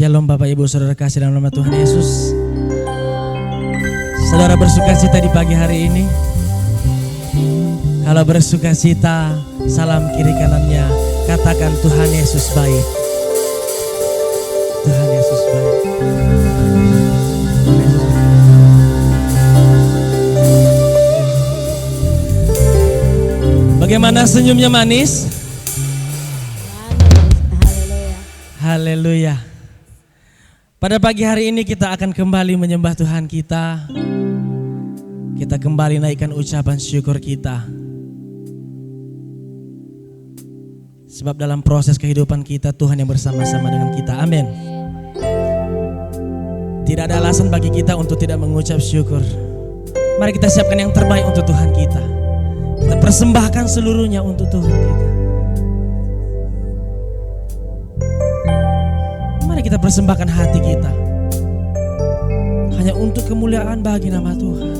Shalom Bapak Ibu Saudara kasih dalam nama Tuhan Yesus. Saudara bersukacita di pagi hari ini. Kalau bersukacita, salam kiri kanannya, katakan Tuhan Yesus baik. Tuhan Yesus baik. Bagaimana senyumnya manis? Haleluya. Pada pagi hari ini kita akan kembali menyembah Tuhan kita. Kita kembali naikkan ucapan syukur kita. Sebab dalam proses kehidupan kita Tuhan yang bersama-sama dengan kita. Amin. Tidak ada alasan bagi kita untuk tidak mengucap syukur. Mari kita siapkan yang terbaik untuk Tuhan kita. Kita persembahkan seluruhnya untuk Tuhan kita. Mari kita persembahkan hati kita hanya untuk kemuliaan bagi nama Tuhan.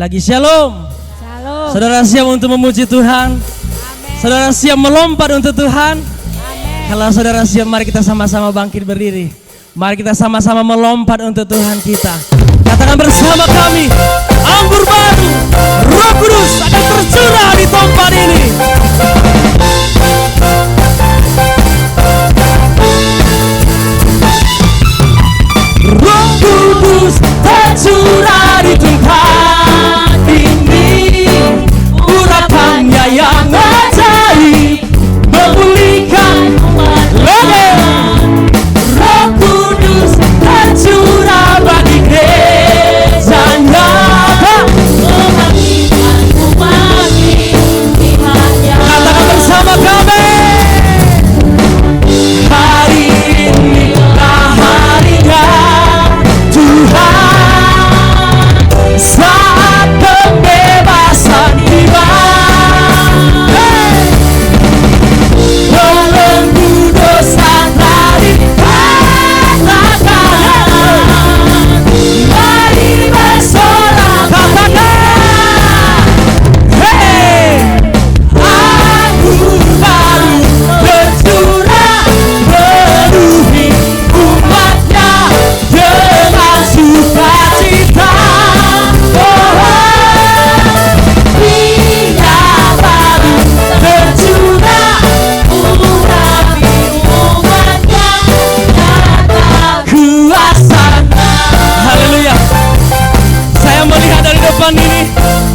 lagi. Shalom. Shalom. Saudara siap untuk memuji Tuhan? Amin. Saudara siap melompat untuk Tuhan? Amin. Kalau saudara siap, mari kita sama-sama bangkit berdiri. Mari kita sama-sama melompat untuk Tuhan kita. Katakan bersama kami, anggur baru, Roh Kudus akan tercurah di tempat ini. Roh Kudus tercurah di tempat ini, urapannya yang ajaib memulihkan umat lagi. Roh Kudus tercurah bagi gerejanya, memulihkan umat pilihannya. Katakan bersama kami, hari inilah harinya Tuhan, saat pembebasan tiba. Belenggu dosa telah dipatahkan, mari bersorak katakan, hey, anggur baru tercurah penuhi umatnya dengan sukacita. Dia baru tercurah urapi umatnya nyata kuasanya. Haleluya. Saya melihat dari depan ini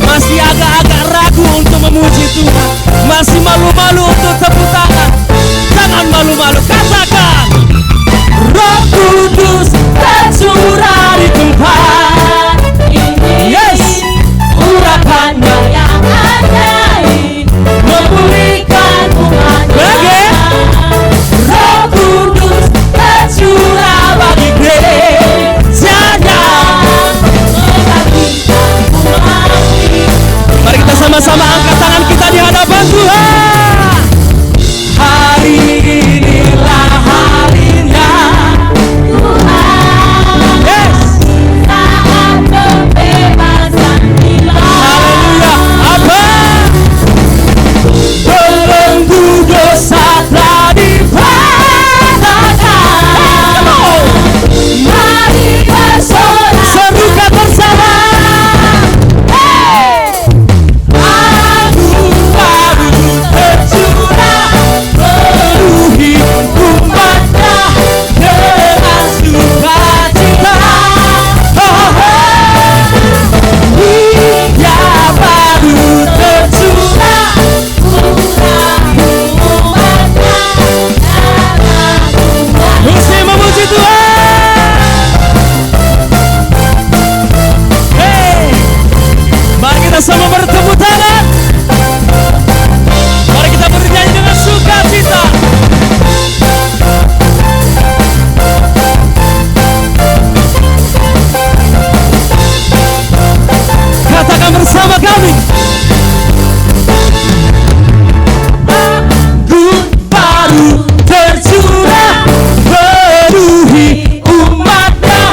masih agak-agak ragu untuk memuji Tuhan, masih malu-malu untuk tepuk tangan. Jangan malu-malu, katakan, Roh Kudus tercurah di tempat ini. Yes, urapannya yang ajaib memulihkan umatnya. Roh Kudus tercurah bagi gerejanya, membagikan umat. Mari kita sama-sama angkat tangan kita di hadapan Tuhan. Hari inilah harinya Tuhan, yes, saat pembebasan tiba. Haleluya. Apa? Belenggu dosa telah dipatahkan, mari bersorak serukan bersama, hey, anggur baru tercurah penuhi umatnya dengan sukacita. Dia baru tercurah urapi umatnya dengan sukacita. Mesti memuji Tuhan. Hey, mari kita sama bertepuk tangan. Mari kita bernyanyi dengan sukacita. Katakan bersama kami, anggur baru tercurah penuhi umatnya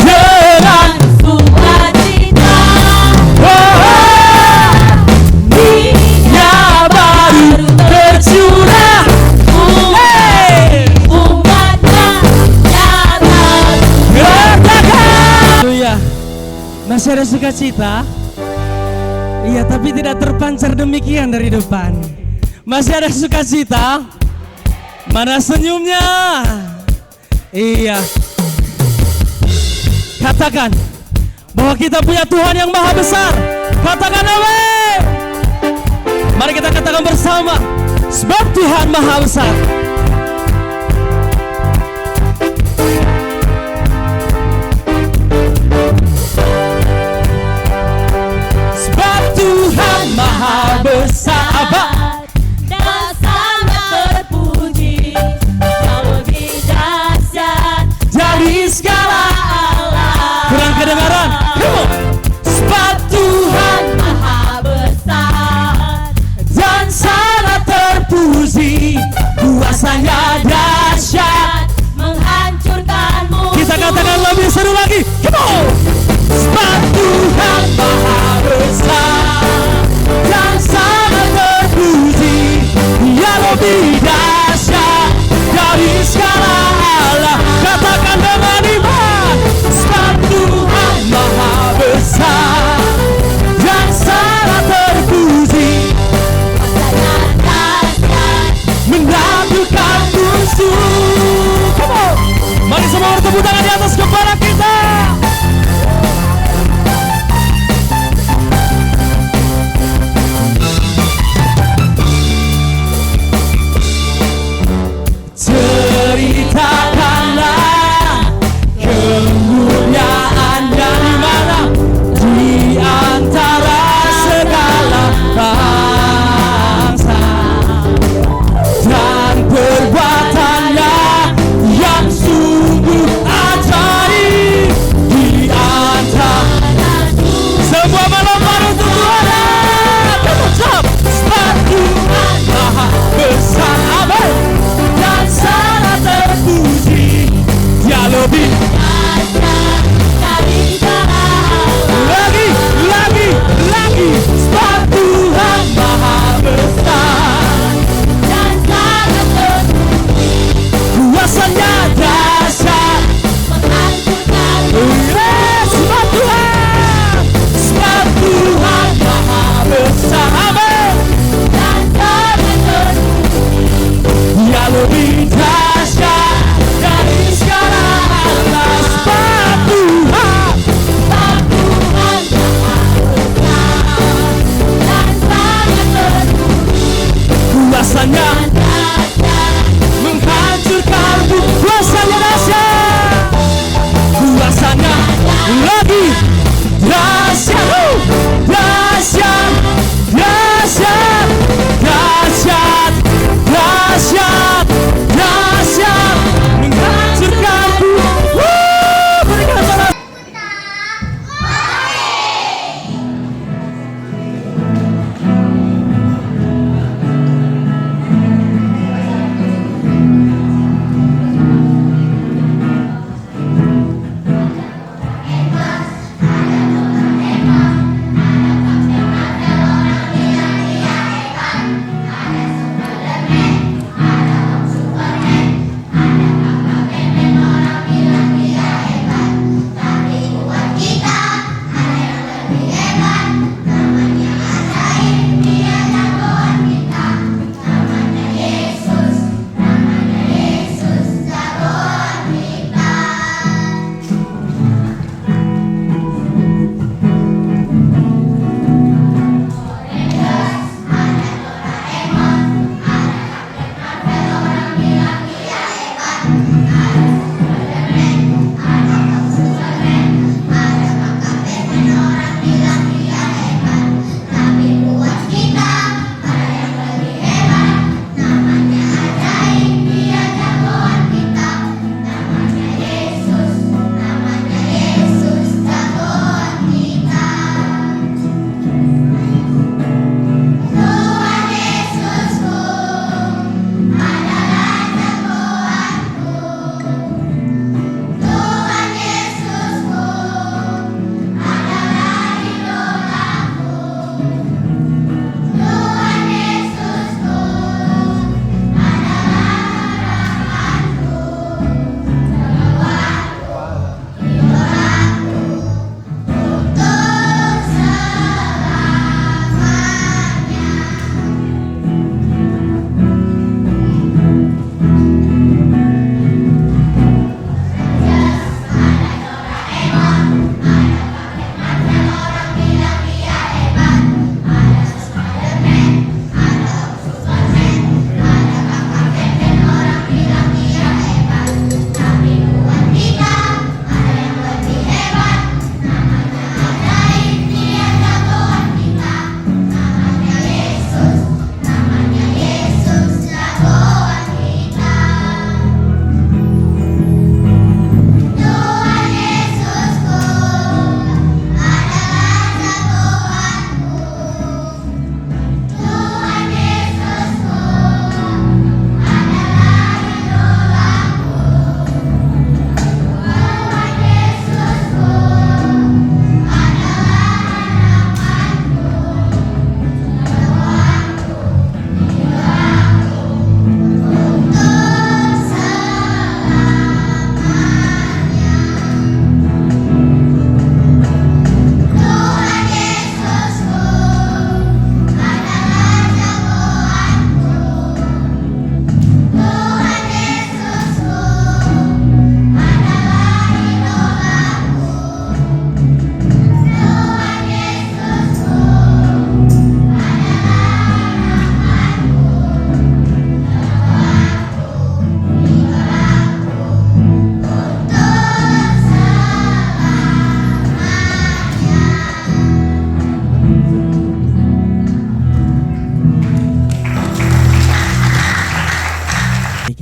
dengan sukacita. Dia baru tercurah, hey, umatnya nyata. Haleluya. Masih ada sukacita? Iya, tapi tidak terpancar demikian dari depan. Masih ada sukacita? Mana senyumnya? Iya. Katakan bahwa kita punya Tuhan yang maha besar. Katakan amin. Mari kita katakan bersama, sebab Tuhan maha besar. Sebab Tuhan maha besar. Apa? Dan sangat terpuji, yang lebih dahsyat Dari segala Allah. kurang kedengaran. Come on. Sebab Tuhan Maha besar dan sangat terpuji, kuasanya dahsyat. menghancurkanmu. Kita katakan lebih seru lagi. Come on. Sebab Tuhan maha besar.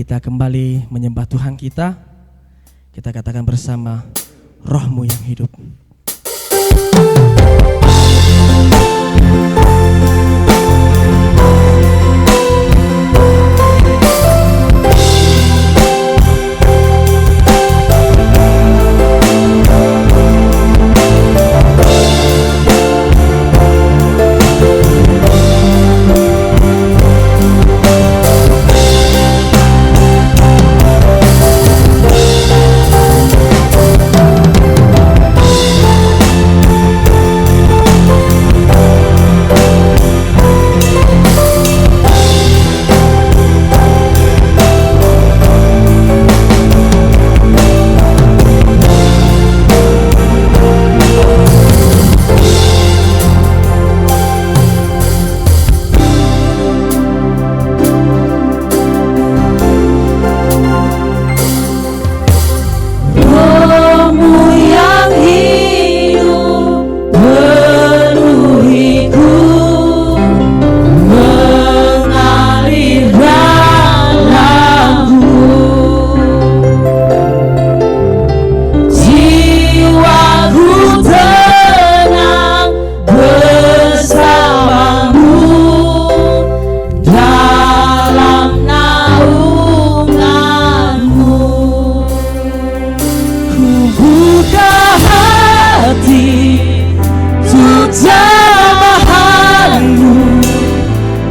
kita kembali menyembah Tuhan kita. Kita katakan bersama, Roh-Mu yang hidup.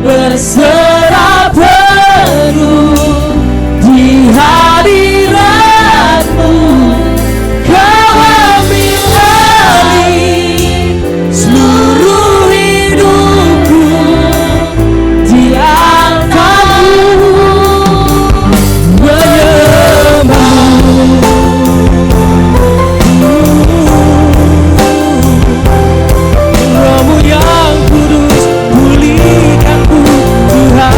Berserah penuh di hadirat-Mu, Kau ambil alih seluruh hidupku di antara-Mu, menyembah-Mu. Roh-Mu yang kudus, pulihkanku Tuhan.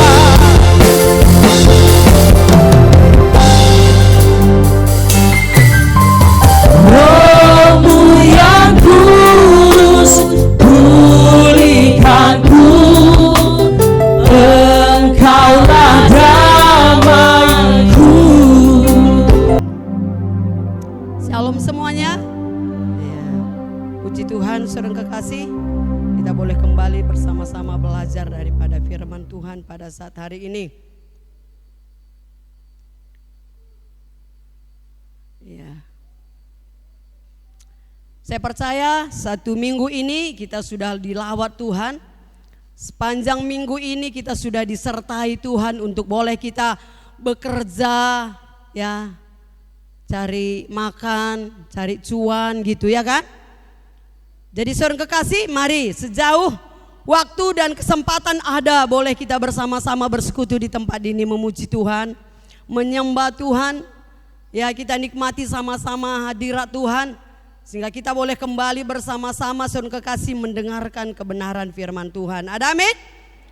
Roh-Mu yang kudus, pulihkanku. Engkaulah damaiku. Shalom semuanya. Ya. Puji Tuhan, saudara kekasih, kita boleh kembali bersama-sama belajar daripada firman Tuhan pada saat hari ini. Ya. Saya percaya satu minggu ini kita sudah dilawat Tuhan. Sepanjang minggu ini kita sudah disertai Tuhan untuk boleh kita bekerja, ya, cari makan, cari cuan gitu ya kan. Jadi saudara kekasih, mari sejauh waktu dan kesempatan ada, boleh kita bersama-sama bersekutu di tempat ini memuji Tuhan, menyembah Tuhan. Ya, kita nikmati sama-sama hadirat Tuhan, sehingga kita boleh kembali bersama-sama saudara kekasih mendengarkan kebenaran firman Tuhan. Ada amin?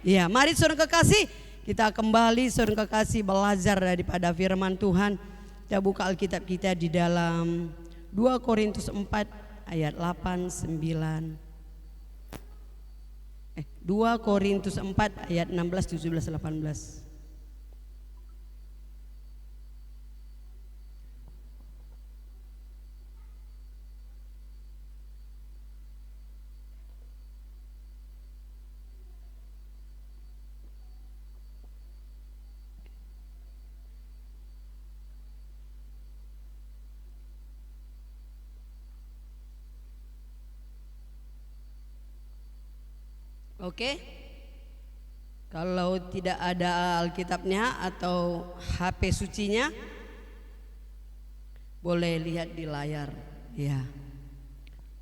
Ya, mari saudara kekasih, kita kembali saudara kekasih belajar daripada firman Tuhan. Kita buka Alkitab kita di dalam 2 Korintus 4 ayat 8, 9. 2 Korintus 4 ayat 16, 17, 18. Oke. Kalau tidak ada Alkitabnya atau HP sucinya, boleh lihat di layar. Ya.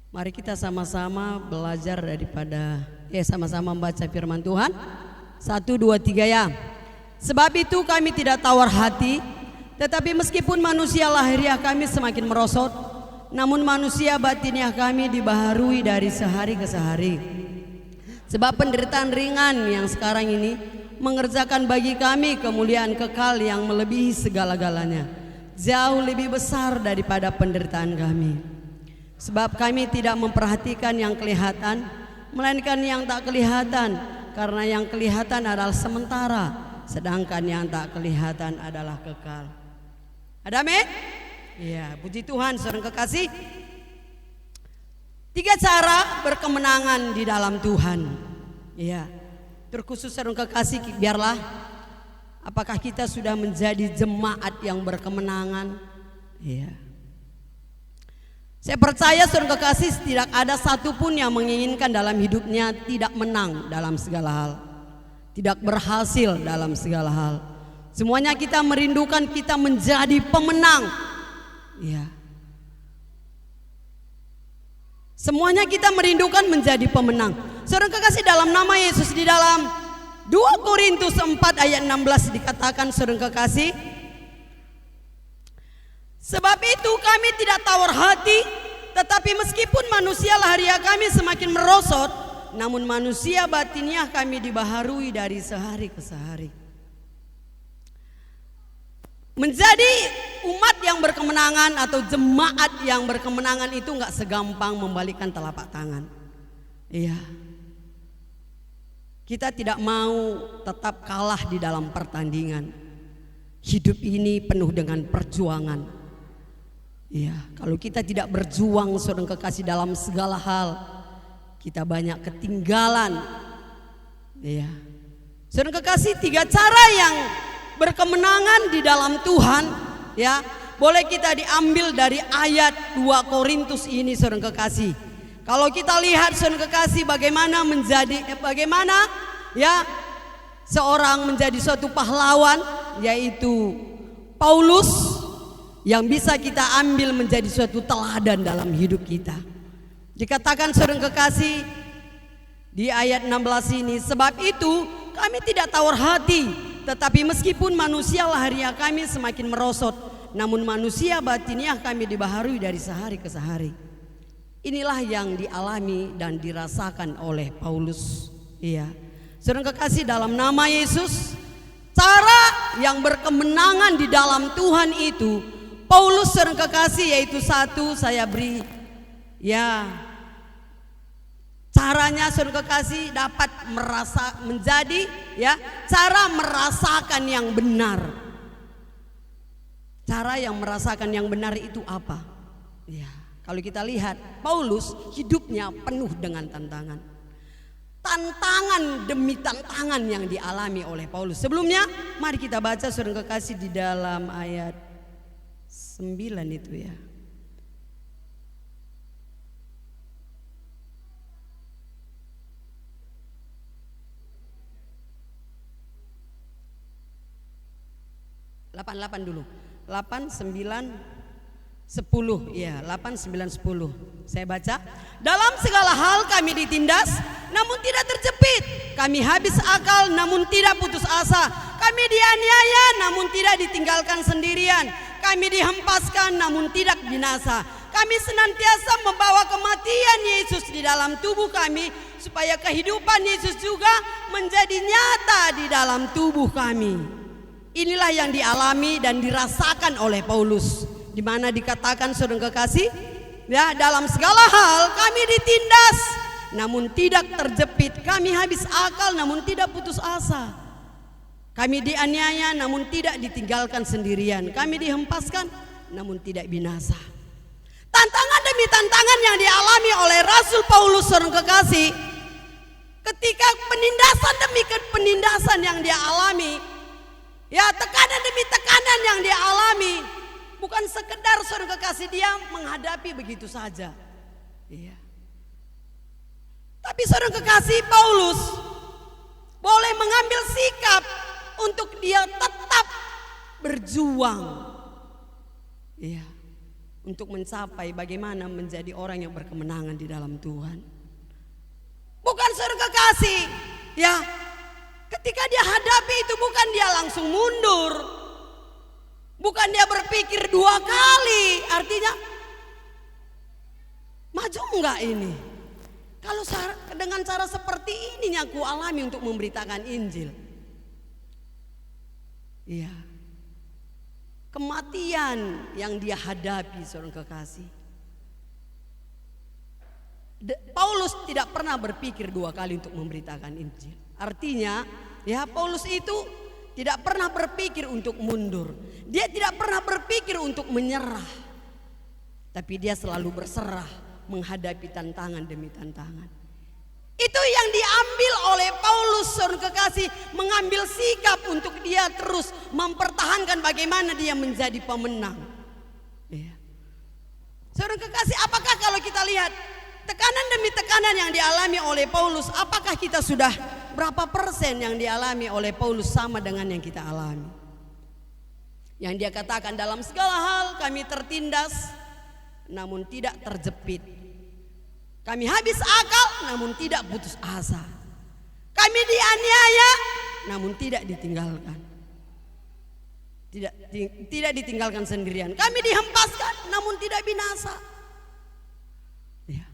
Mari kita sama-sama belajar daripada sama-sama membaca firman Tuhan. 1, 2, 3 ya. Sebab itu kami tidak tawar hati, tetapi meskipun manusia lahiriah kami semakin merosot, namun manusia batiniah kami dibaharui dari sehari ke sehari. Sebab penderitaan ringan yang sekarang ini mengerjakan bagi kami kemuliaan kekal yang melebihi segala-galanya, jauh lebih besar daripada penderitaan kami. Sebab kami tidak memperhatikan yang kelihatan, melainkan yang tak kelihatan, karena yang kelihatan adalah sementara, sedangkan yang tak kelihatan adalah kekal. Ada amin? Iya, puji Tuhan saudara kekasih. 3 cara berkemenangan di dalam Tuhan. Iya. Terkhusus saudara kekasih, biarlah apakah kita sudah menjadi jemaat yang berkemenangan? Iya. Saya percaya saudara kekasih, tidak ada satupun yang menginginkan dalam hidupnya tidak menang dalam segala hal, tidak berhasil dalam segala hal. Semuanya kita merindukan kita menjadi pemenang. Iya. Semuanya kita merindukan menjadi pemenang. Saudara kekasih, dalam nama Yesus, di dalam 2 Korintus 4 ayat 16 dikatakan saudara kekasih, sebab itu kami tidak tawar hati, tetapi meskipun manusia lahiriah kami semakin merosot, namun manusia batiniah kami dibaharui dari sehari ke sehari. Menjadi umat yang berkemenangan atau jemaat yang berkemenangan itu gak segampang membalikkan telapak tangan. Iya. Kita tidak mau tetap kalah di dalam pertandingan. Hidup ini penuh dengan perjuangan. Iya, kalau kita tidak berjuang saudara kekasih dalam segala hal, kita banyak ketinggalan. Iya. Saudara kekasih, 3 cara yang berkemenangan di dalam Tuhan, ya, boleh kita diambil dari ayat 2 Korintus ini saudara kekasih. Kalau kita lihat saudara kekasih bagaimana ya seorang menjadi suatu pahlawan, yaitu Paulus, yang bisa kita ambil menjadi suatu teladan dalam hidup kita. Dikatakan saudara kekasih di ayat 16 ini, sebab itu kami tidak tawar hati, tetapi meskipun manusia lahiriah kami semakin merosot, namun manusia batiniah kami dibaharui dari sehari ke sehari. Inilah yang dialami dan dirasakan oleh Paulus. Iya. Saudara kekasih, dalam nama Yesus, cara yang berkemenangan di dalam Tuhan itu, Paulus saudara kekasih, yaitu satu saya beri, ya, caranya saudara kekasih dapat menjadi, ya, cara merasakan yang benar. Cara yang merasakan yang benar itu apa? Ya, kalau kita lihat Paulus hidupnya penuh dengan tantangan. Tantangan demi tantangan yang dialami oleh Paulus. Sebelumnya mari kita baca saudara kekasih di dalam ayat 9 itu ya. Delapan dulu. 8, 9, 10. Ya, 8, 9, 10. Saya baca. Dalam segala hal kami ditindas, namun tidak terjepit. Kami habis akal, namun tidak putus asa. Kami dianiaya, namun tidak ditinggalkan sendirian. Kami dihempaskan, namun tidak binasa. Kami senantiasa membawa kematian Yesus di dalam tubuh kami, supaya kehidupan Yesus juga menjadi nyata di dalam tubuh kami. Inilah yang dialami dan dirasakan oleh Paulus, di mana dikatakan saudara kekasih, ya, dalam segala hal kami ditindas, namun tidak terjepit. Kami habis akal, namun tidak putus asa. Kami dianiaya, namun tidak ditinggalkan sendirian. Kami dihempaskan, namun tidak binasa. Tantangan demi tantangan yang dialami oleh Rasul Paulus saudara kekasih, ketika penindasan demi penindasan yang dia alami, ya, tekanan demi tekanan yang dia alami, bukan sekedar saudara kekasih dia menghadapi begitu saja. Iya. Tapi saudara kekasih, Paulus boleh mengambil sikap untuk dia tetap berjuang. Iya. Untuk mencapai bagaimana menjadi orang yang berkemenangan di dalam Tuhan. Bukan saudara kekasih, ya, ketika dia hadapi itu bukan dia langsung mundur, bukan dia berpikir 2 kali, artinya maju enggak ini. Kalau dengan cara seperti ini yang aku alami untuk memberitakan Injil, iya, kematian yang dia hadapi saudara kekasih, Paulus tidak pernah berpikir 2 kali untuk memberitakan Injil. Artinya, ya, Paulus itu tidak pernah berpikir untuk mundur. Dia tidak pernah berpikir untuk menyerah. Tapi dia selalu berserah menghadapi tantangan demi tantangan. Itu yang diambil oleh Paulus, saudara kekasih, mengambil sikap untuk dia terus mempertahankan bagaimana dia menjadi pemenang. Ya. Saudara kekasih, apakah kalau kita lihat tekanan demi tekanan yang dialami oleh Paulus, apakah kita sudah berapa persen yang dialami oleh Paulus sama dengan yang kita alami? Yang dia katakan, dalam segala hal kami tertindas namun tidak terjepit. Kami habis akal namun tidak putus asa. Kami dianiaya namun tidak ditinggalkan. Tidak ditinggalkan sendirian. Kami dihempaskan namun tidak binasa. Ya.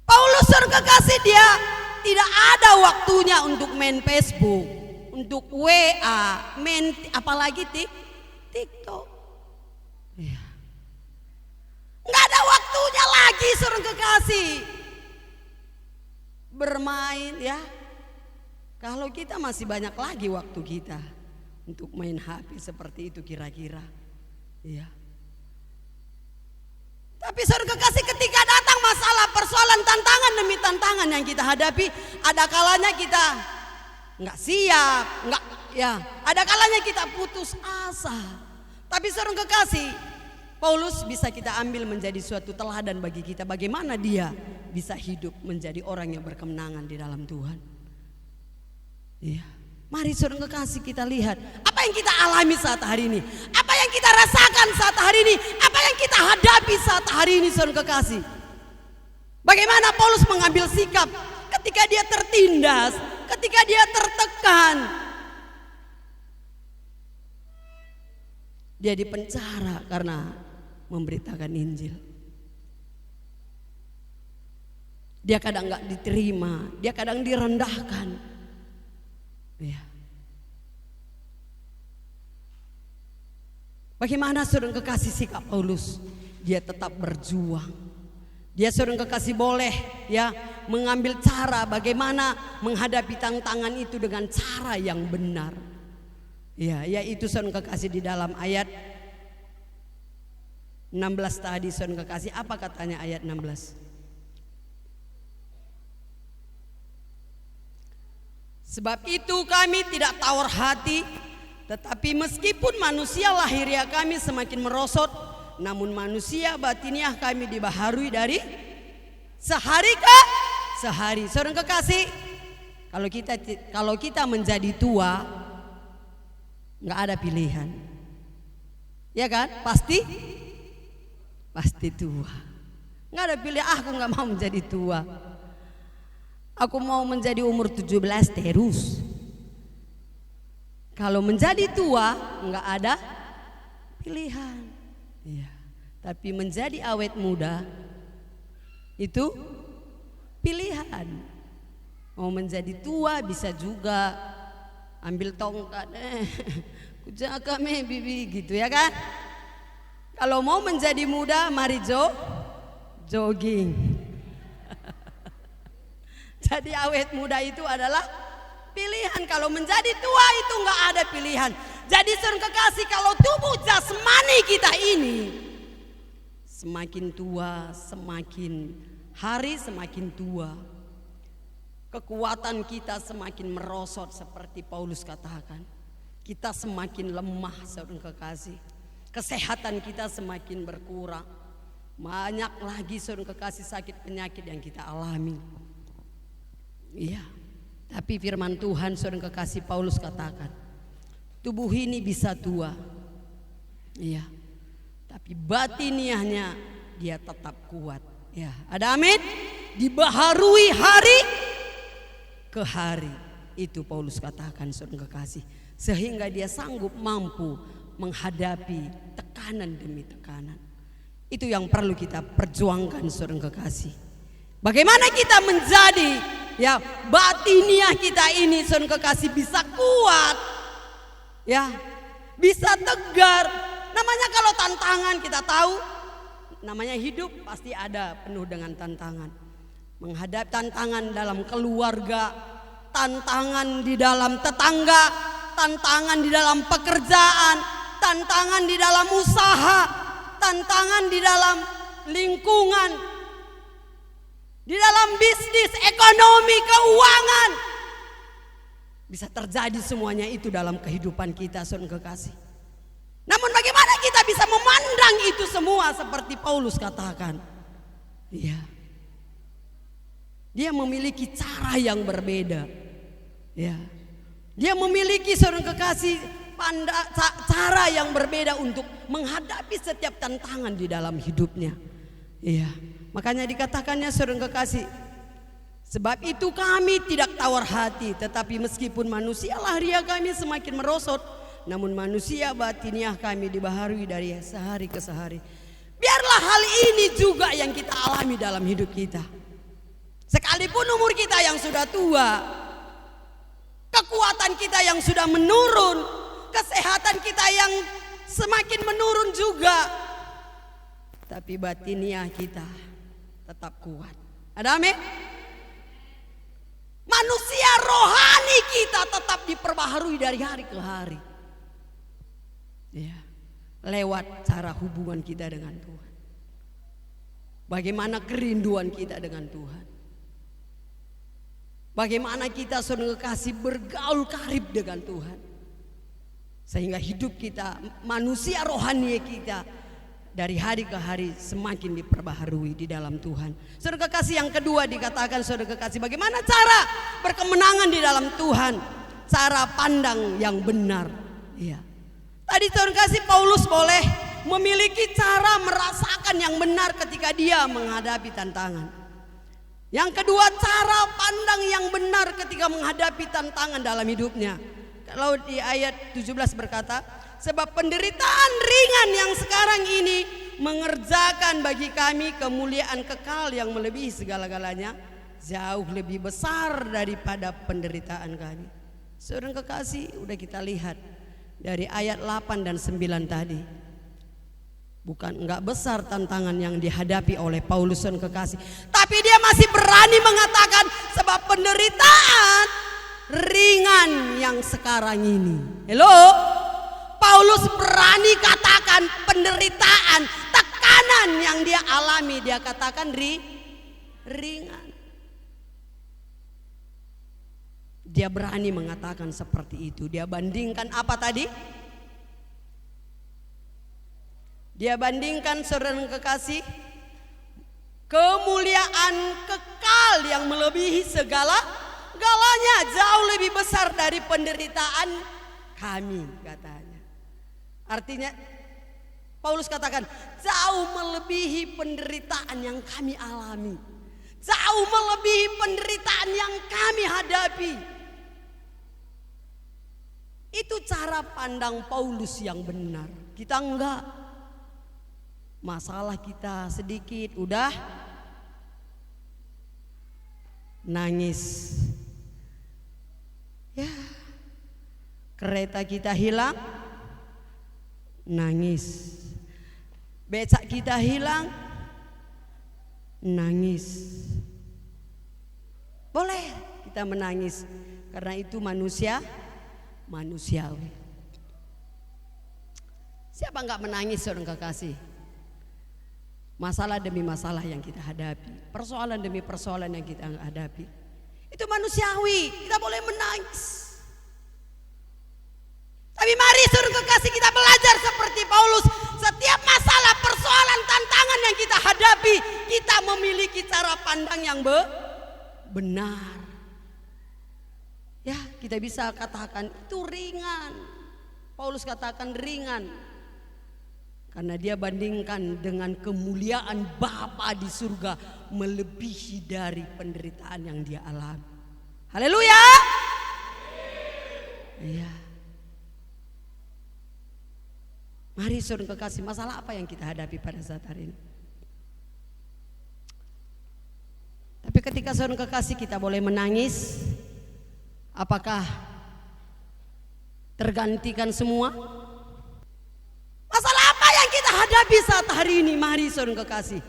Paulus kekasih, dia tidak ada waktunya untuk main Facebook, untuk WA, main apalagi TikTok. Ya. Nggak ada waktunya lagi, saudara kekasih, bermain ya. Kalau kita masih banyak lagi waktu kita untuk main HP seperti itu kira-kira. Ya. Tapi saudara kekasih, ketika datang masalah, persoalan, tantangan demi tantangan yang kita hadapi, ada kalanya kita nggak siap, nggak ya. Ada kalanya kita putus asa. Tapi saudara kekasih, Paulus bisa kita ambil menjadi suatu teladan bagi kita, bagaimana dia bisa hidup menjadi orang yang berkemenangan di dalam Tuhan. Iya. Mari saudara kekasih, kita lihat apa yang kita alami saat hari ini, apa yang kita rasakan saat hari ini, apa yang kita hadapi saat hari ini, saudara kekasih. Bagaimana Paulus mengambil sikap ketika dia tertindas, ketika dia tertekan. Dia dipenjara karena memberitakan Injil. Dia kadang nggak diterima, dia kadang direndahkan. Ya. Bagaimana saudara kekasih sikap Paulus? Dia tetap berjuang. Dia saudara kekasih boleh ya mengambil cara bagaimana menghadapi tantangan itu dengan cara yang benar. Ya, yaitu saudara kekasih di dalam ayat 16 tadi, saudara kekasih, apa katanya ayat 16? Sebab itu kami tidak tawar hati, tetapi meskipun manusia lahiriah kami semakin merosot, namun manusia batiniah kami dibaharui dari sehari ke sehari. Saudara kekasih, kalau kita menjadi tua, nggak ada pilihan, ya kan? Pasti tua. Nggak ada pilihan. Aku nggak mau menjadi tua. Aku mau menjadi umur 17 terus. Kalau menjadi tua nggak ada pilihan. Ya. Tapi menjadi awet muda itu pilihan. Mau menjadi tua bisa juga ambil tongkat, kujaga me bibi gitu ya kan? Kalau mau menjadi muda, mari jogging. Jadi awet muda itu adalah pilihan. Kalau menjadi tua itu nggak ada pilihan. Jadi saudara kekasih, kalau tubuh jasmani kita ini semakin tua, semakin hari semakin tua, kekuatan kita semakin merosot seperti Paulus katakan. Kita semakin lemah saudara kekasih. Kesehatan kita semakin berkurang. Banyak lagi saudara kekasih sakit penyakit yang kita alami. Iya. Tapi firman Tuhan saudara kekasih, Paulus katakan, tubuh ini bisa tua. Iya. Tapi batiniahnya dia tetap kuat. Ya, ada amin. Dibaharui hari ke hari. Itu Paulus katakan saudara kekasih. Sehingga dia sanggup mampu menghadapi tekanan demi tekanan. Itu yang perlu kita perjuangkan saudara kekasih. Bagaimana kita menjadi ya batiniah kita ini saudara kekasih bisa kuat, ya bisa tegar. Namanya kalau tantangan kita tahu, namanya hidup pasti ada penuh dengan tantangan. Menghadapi tantangan dalam keluarga, tantangan di dalam tetangga, tantangan di dalam pekerjaan, tantangan di dalam usaha, tantangan di dalam lingkungan, di dalam bisnis, ekonomi, keuangan. Bisa terjadi semuanya itu dalam kehidupan kita, saudara kekasih. Namun bagaimana kita bisa memandang itu semua seperti Paulus katakan? Iya. Dia memiliki cara yang berbeda. Ya. Dia memiliki, saudara kekasih, cara yang berbeda untuk menghadapi setiap tantangan di dalam hidupnya. Iya. Makanya dikatakannya, saudara kekasih, sebab itu kami tidak tawar hati, tetapi meskipun manusia lahiriah kami semakin merosot, namun manusia batiniah kami dibaharui dari sehari ke sehari. Biarlah hal ini juga yang kita alami dalam hidup kita. Sekalipun umur kita yang sudah tua, kekuatan kita yang sudah menurun, kesehatan kita yang semakin menurun juga, tapi batiniah kita tetap kuat. Ada amin? Manusia rohani kita tetap diperbaharui dari hari ke hari. Ya, lewat cara hubungan kita dengan Tuhan. Bagaimana kerinduan kita dengan Tuhan. Bagaimana kita saudara kasih bergaul karib dengan Tuhan. Sehingga hidup kita, manusia rohani kita dari hari ke hari semakin diperbaharui di dalam Tuhan. Saudara kekasih, yang kedua dikatakan, saudara kekasih, bagaimana cara berkemenangan di dalam Tuhan? Cara pandang yang benar. Ya. Tadi saudara kekasih, Paulus boleh memiliki cara merasakan yang benar ketika dia menghadapi tantangan. Yang kedua, cara pandang yang benar ketika menghadapi tantangan dalam hidupnya. Kalau di ayat 17 berkata, sebab penderitaan ringan yang sekarang ini mengerjakan bagi kami kemuliaan kekal yang melebihi segala-galanya, jauh lebih besar daripada penderitaan kami. Saudara kekasih, udah kita lihat dari ayat 8 dan 9 tadi. Bukan enggak besar tantangan yang dihadapi oleh Paulus dan kekasih, tapi dia masih berani mengatakan sebab penderitaan ringan yang sekarang ini. Halo? Paulus berani katakan penderitaan, tekanan yang dia alami, dia katakan ringan. Dia berani mengatakan seperti itu. Dia bandingkan apa tadi? Dia bandingkan, saudara kekasih, kemuliaan kekal yang melebihi segala-galanya, jauh lebih besar dari penderitaan kami, katanya. Artinya Paulus katakan jauh melebihi penderitaan yang kami alami, jauh melebihi penderitaan yang kami hadapi. Itu cara pandang Paulus yang benar. Kita enggak. Masalah kita sedikit udah nangis. Ya. Kereta kita hilang, nangis. Becak kita hilang, nangis. Boleh kita menangis, karena itu manusiawi. Siapa enggak menangis, saudara kekasih? Masalah demi masalah yang kita hadapi, persoalan demi persoalan yang kita hadapi, itu manusiawi. Kita boleh menangis. Tapi mari saudara kekasih, kita belajar seperti Paulus. Setiap masalah, persoalan, tantangan yang kita hadapi, kita memiliki cara pandang yang benar. Ya, kita bisa katakan itu ringan. Paulus katakan ringan, karena dia bandingkan dengan kemuliaan Bapa di surga melebihi dari penderitaan yang dia alami. Haleluya. Iya. Mari saudara kekasih, masalah apa yang kita hadapi pada saat hari ini? Tapi ketika saudara kekasih kita boleh menangis, apakah tergantikan semua? Masalah apa yang kita hadapi saat hari ini? Mari saudara kekasih,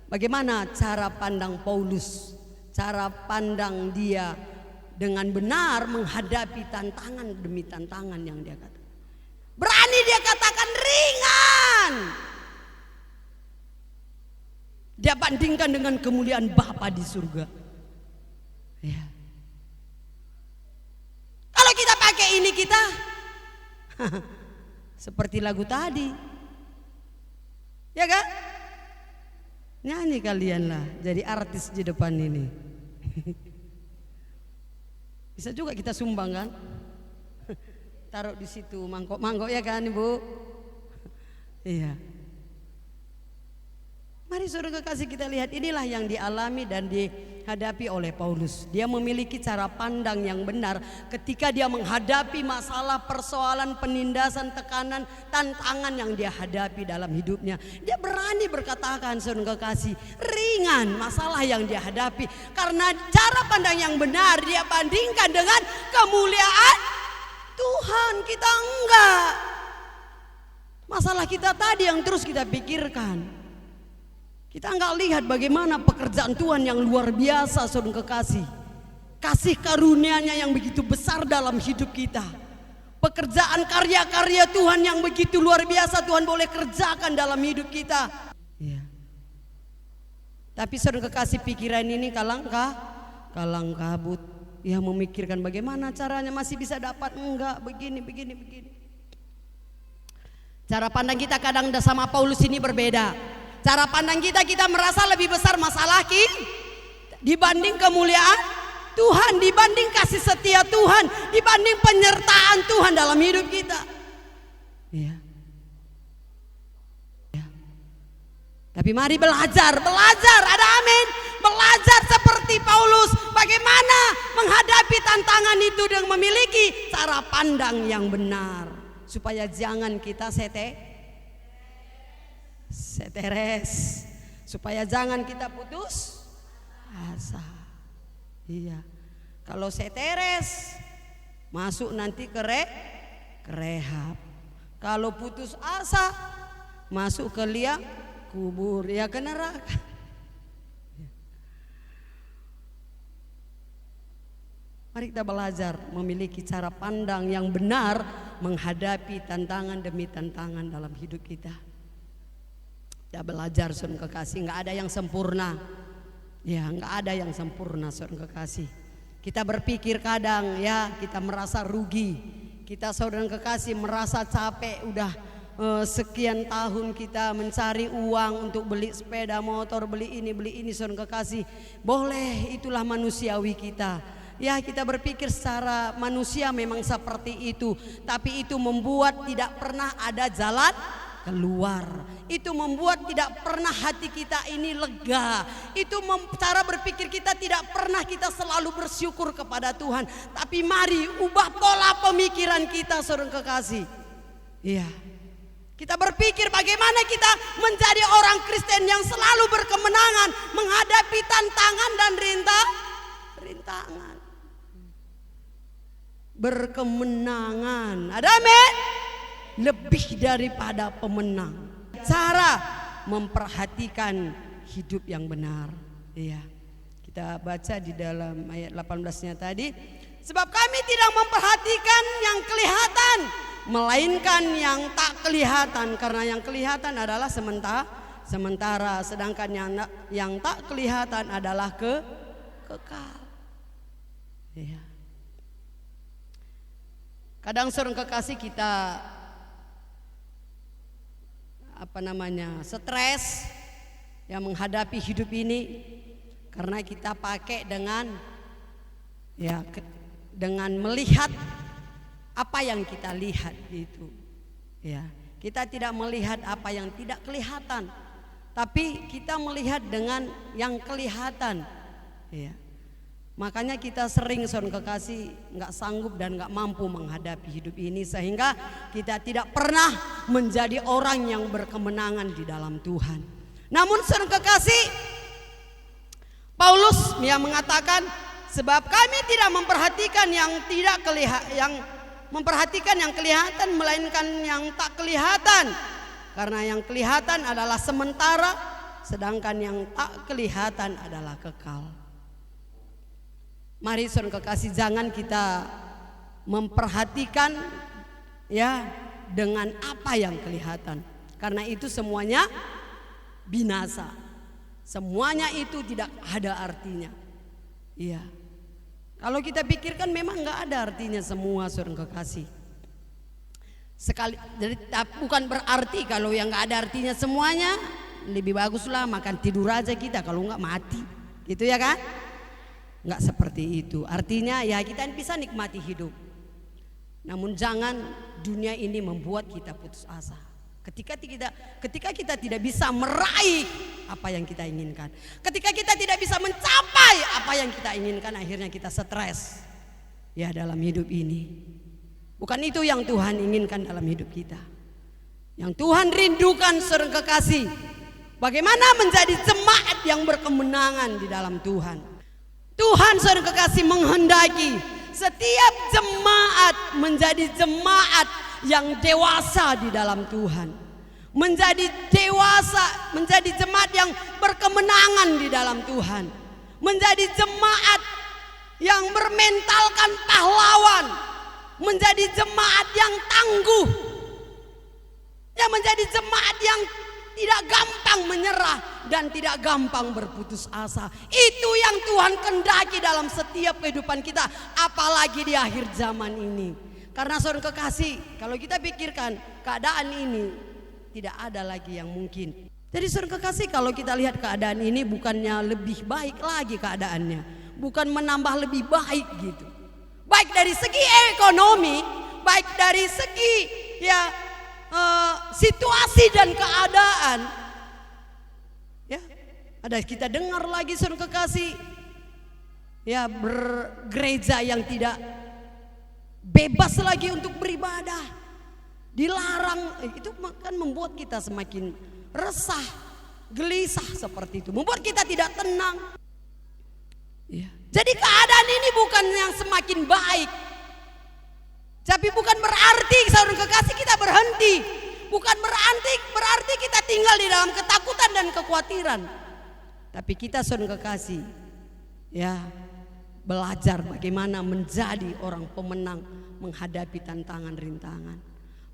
bagaimana cara pandang Paulus, cara pandang dia dengan benar menghadapi tantangan demi tantangan yang dia katakan. Berani dia katakan ringan. Dia bandingkan dengan kemuliaan Bapa di surga. Ya. Kalau kita pakai ini kita seperti lagu tadi. Ya kan? Nyanyi kalian lah, jadi artis di depan ini. Bisa juga kita sumbang kan? Taruh di situ mangkok-mangkok ya kan Ibu? Iya. Mari saudara kekasih kita lihat inilah yang dialami dan dihadapi oleh Paulus. Dia memiliki cara pandang yang benar ketika dia menghadapi masalah, persoalan, penindasan, tekanan, tantangan yang dia hadapi dalam hidupnya. Dia berani berkatakan saudara kekasih, ringan masalah yang dia hadapi. Karena cara pandang yang benar dia bandingkan dengan kemuliaan Tuhan. Kita enggak. Masalah kita tadi yang terus kita pikirkan. Kita enggak lihat bagaimana pekerjaan Tuhan yang luar biasa saudara kekasih. Kasih karunia-Nya yang begitu besar dalam hidup kita. Pekerjaan karya-karya Tuhan yang begitu luar biasa Tuhan boleh kerjakan dalam hidup kita. Ya. Tapi saudara kekasih pikiran ini kalang kabut. Ya memikirkan bagaimana caranya masih bisa dapat enggak begini. Cara pandang kita kadang sama Paulus ini berbeda. Cara pandang kita merasa lebih besar masalah dibanding kemuliaan Tuhan, dibanding kasih setia Tuhan, dibanding penyertaan Tuhan dalam hidup kita. Ya. Ya. Tapi mari belajar, ada amin. Belajar seperti Paulus bagaimana menghadapi tantangan itu dan memiliki cara pandang yang benar supaya jangan kita seteres, supaya jangan kita putus asa. Iya. Kalau seteres masuk nanti ke rehab. Kalau putus asa masuk ke liang kubur, ya ke neraka. Mari kita belajar memiliki cara pandang yang benar menghadapi tantangan demi tantangan dalam hidup kita. Kita belajar saudara kekasih, nggak ada yang sempurna. Ya, nggak ada yang sempurna saudara kekasih. Kita berpikir kadang ya kita merasa rugi. Kita saudara kekasih merasa capek udah sekian tahun kita mencari uang untuk beli sepeda motor, beli ini saudara kekasih. Boleh, itulah manusiawi kita. Ya kita berpikir secara manusia memang seperti itu. Tapi itu membuat tidak pernah ada jalan keluar. Itu membuat tidak pernah hati kita ini lega. Itu cara berpikir kita tidak pernah kita selalu bersyukur kepada Tuhan. Tapi mari ubah pola pemikiran kita saudara kekasih. Iya. Kita berpikir bagaimana kita menjadi orang Kristen yang selalu berkemenangan menghadapi tantangan dan rintangan. Berkemenangan. Ada amin? Lebih daripada pemenang. Cara memperhatikan hidup yang benar. Iya. Kita baca di dalam ayat 18-nya tadi. Sebab kami tidak memperhatikan yang kelihatan, melainkan yang tak kelihatan. Karena yang kelihatan adalah sementara, sedangkan yang tak kelihatan adalah kekal. Iya. Kadang saudara kekasih kita stres yang menghadapi hidup ini karena kita pakai dengan melihat apa yang kita lihat gitu. Ya, kita tidak melihat apa yang tidak kelihatan, tapi kita melihat dengan yang kelihatan. Ya. Makanya kita sering saudara kekasih nggak sanggup dan nggak mampu menghadapi hidup ini sehingga kita tidak pernah menjadi orang yang berkemenangan di dalam Tuhan. Namun saudara kekasih, Paulus yang mengatakan sebab kami tidak memperhatikan yang kelihatan melainkan yang tak kelihatan. Karena yang kelihatan adalah sementara sedangkan yang tak kelihatan adalah kekal. Mari saudara kekasih, jangan kita memperhatikan ya dengan apa yang kelihatan, karena itu semuanya binasa. Semuanya itu tidak ada artinya. Iya. Kalau kita pikirkan memang nggak ada artinya semua saudara kekasih. Sekali, jadi bukan berarti kalau yang nggak ada artinya semuanya, lebih baguslah makan tidur aja kita, kalau nggak mati, gitu ya kan? Nggak seperti itu. Artinya ya kita bisa nikmati hidup. Namun jangan dunia ini membuat kita putus asa. Ketika kita tidak bisa meraih apa yang kita inginkan, ketika kita tidak bisa mencapai apa yang kita inginkan, akhirnya kita stres ya dalam hidup ini. Bukan itu yang Tuhan inginkan dalam hidup kita. Yang Tuhan rindukan saudara kekasih, bagaimana menjadi jemaat yang berkemenangan di dalam Tuhan. Tuhan saudara kekasih menghendaki setiap jemaat menjadi jemaat yang dewasa di dalam Tuhan. Menjadi dewasa, menjadi jemaat yang berkemenangan di dalam Tuhan. Menjadi jemaat yang bermentalkan pahlawan. Menjadi jemaat yang tangguh. Ya, menjadi jemaat yang tidak gampang menyerah dan tidak gampang berputus asa. Itu yang Tuhan kehendaki dalam setiap kehidupan kita, apalagi di akhir zaman ini. Karena saudara kekasih, kalau kita pikirkan keadaan ini tidak ada lagi yang mungkin. Jadi saudara kekasih, kalau kita lihat keadaan ini bukannya lebih baik lagi keadaannya, bukan menambah lebih baik gitu. Baik dari segi ekonomi, baik dari segi ya situasi dan keadaan. Ya, ada kita dengar lagi saudara kekasih, ya bergereja yang tidak bebas lagi untuk beribadah, dilarang. Itu kan membuat kita semakin resah, gelisah seperti itu, membuat kita tidak tenang. Ya. Jadi keadaan ini bukan yang semakin baik. Tapi bukan berarti saudara kekasih kita berhenti. Bukan berarti kita tinggal di dalam ketakutan dan kekhawatiran. Tapi kita saudara kekasih ya belajar bagaimana menjadi orang pemenang menghadapi tantangan rintangan.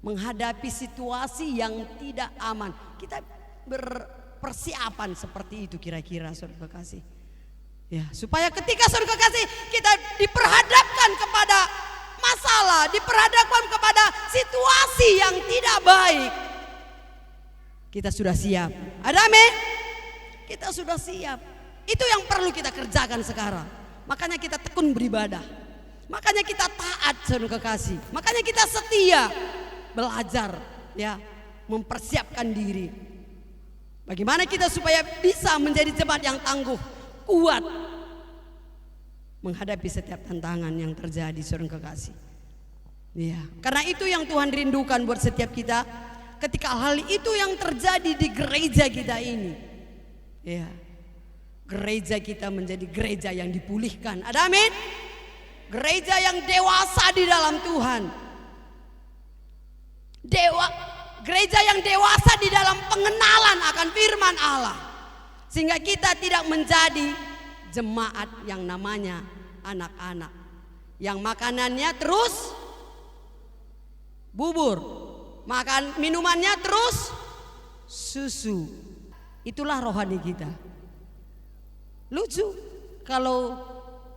Menghadapi situasi yang tidak aman. Kita berpersiapan seperti itu kira-kira saudara kekasih. Ya, supaya ketika saudara kekasih kita diperhadapkan kepada masalah, diperhadapkan kepada situasi yang tidak baik, kita sudah siap. Ada amin? Kita sudah siap. Itu yang perlu kita kerjakan sekarang. Makanya kita tekun beribadah. Makanya kita taat saudara kekasih. Makanya kita setia belajar ya, mempersiapkan diri. Bagaimana kita supaya bisa menjadi jemaat yang tangguh, kuat menghadapi setiap tantangan yang terjadi saudara kekasih. Ya, karena itu yang Tuhan rindukan buat setiap kita. Ketika hal itu yang terjadi di gereja kita ini, ya, gereja kita menjadi gereja yang dipulihkan. Ada amin? Gereja yang dewasa di dalam Tuhan. Gereja yang dewasa di dalam pengenalan akan firman Allah. Sehingga kita tidak menjadi jemaat yang namanya anak-anak, yang makanannya terus bubur, makan minumannya terus susu. Itulah rohani kita. Lucu kalau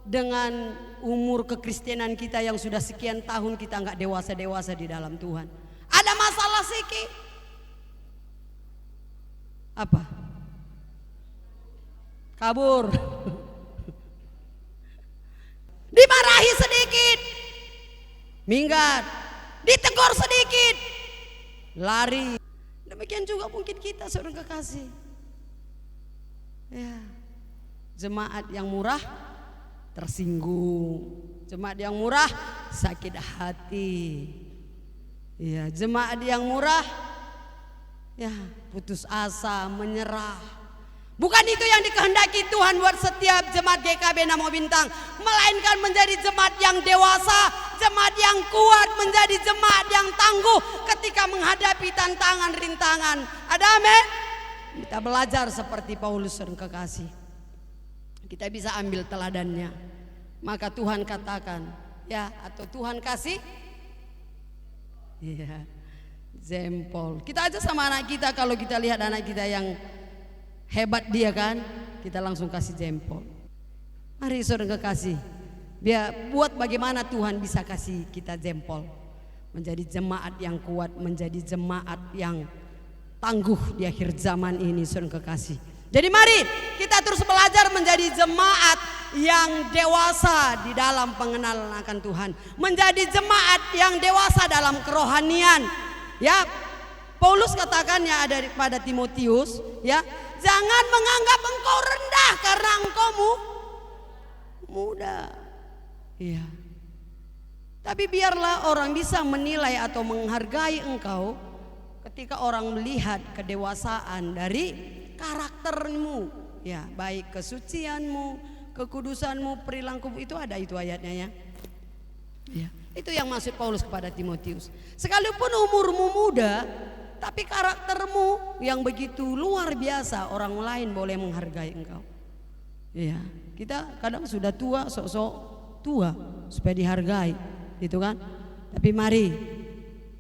dengan umur kekristenan kita yang sudah sekian tahun kita nggak dewasa-dewasa di dalam Tuhan. Ada masalah sedikit, apa? Kabur. Dimarahi sedikit, minggat. Ditegur sedikit, lari. Demikian juga mungkin kita saudara kekasih. Ya, jemaat yang murah tersinggung, jemaat yang murah sakit hati. Ya, jemaat yang murah ya putus asa, menyerah. Bukan itu yang dikehendaki Tuhan buat setiap jemaat GKB Namo Bintang, melainkan menjadi jemaat yang dewasa, jemaat yang kuat, menjadi jemaat yang tangguh ketika menghadapi tantangan rintangan. Ada amin? Kita belajar seperti Paulus dan kekasih. Kita bisa ambil teladannya. Maka Tuhan katakan, ya, atau Tuhan kasih, ya, jempol. Kita aja sama anak kita, kalau kita lihat anak kita yang hebat dia kan, kita langsung kasih jempol. Mari saudara kekasih, biar buat bagaimana Tuhan bisa kasih kita jempol. Menjadi jemaat yang kuat, menjadi jemaat yang tangguh di akhir zaman ini, saudara kekasih. Jadi mari kita terus belajar menjadi jemaat yang dewasa di dalam pengenalan akan Tuhan, menjadi jemaat yang dewasa dalam kerohanian. Ya, Paulus katakan ya pada Timotius, ya, jangan menganggap engkau rendah karena engkau muda. Ya. Tapi biarlah orang bisa menilai atau menghargai engkau ketika orang melihat kedewasaan dari karaktermu, ya, baik kesucianmu, kekudusanmu, perilaku, itu ada itu ayatnya ya. Ya, itu yang maksud Paulus kepada Timotius. Sekalipun umurmu muda, tapi karaktermu yang begitu luar biasa, orang lain boleh menghargai engkau. Ya, kita kadang sudah tua, sok-sok tua supaya dihargai, gitu kan? Tapi mari,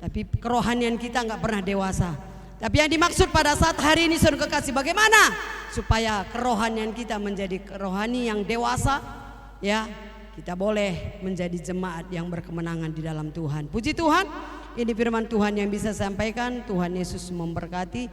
tapi kerohanian kita nggak pernah dewasa. Tapi yang dimaksud pada saat hari ini saudara kekasih, bagaimana supaya kerohanian kita menjadi kerohani yang dewasa, ya, kita boleh menjadi jemaat yang berkemenangan di dalam Tuhan. Puji Tuhan, ini firman Tuhan yang bisa saya sampaikan. Tuhan Yesus memberkati.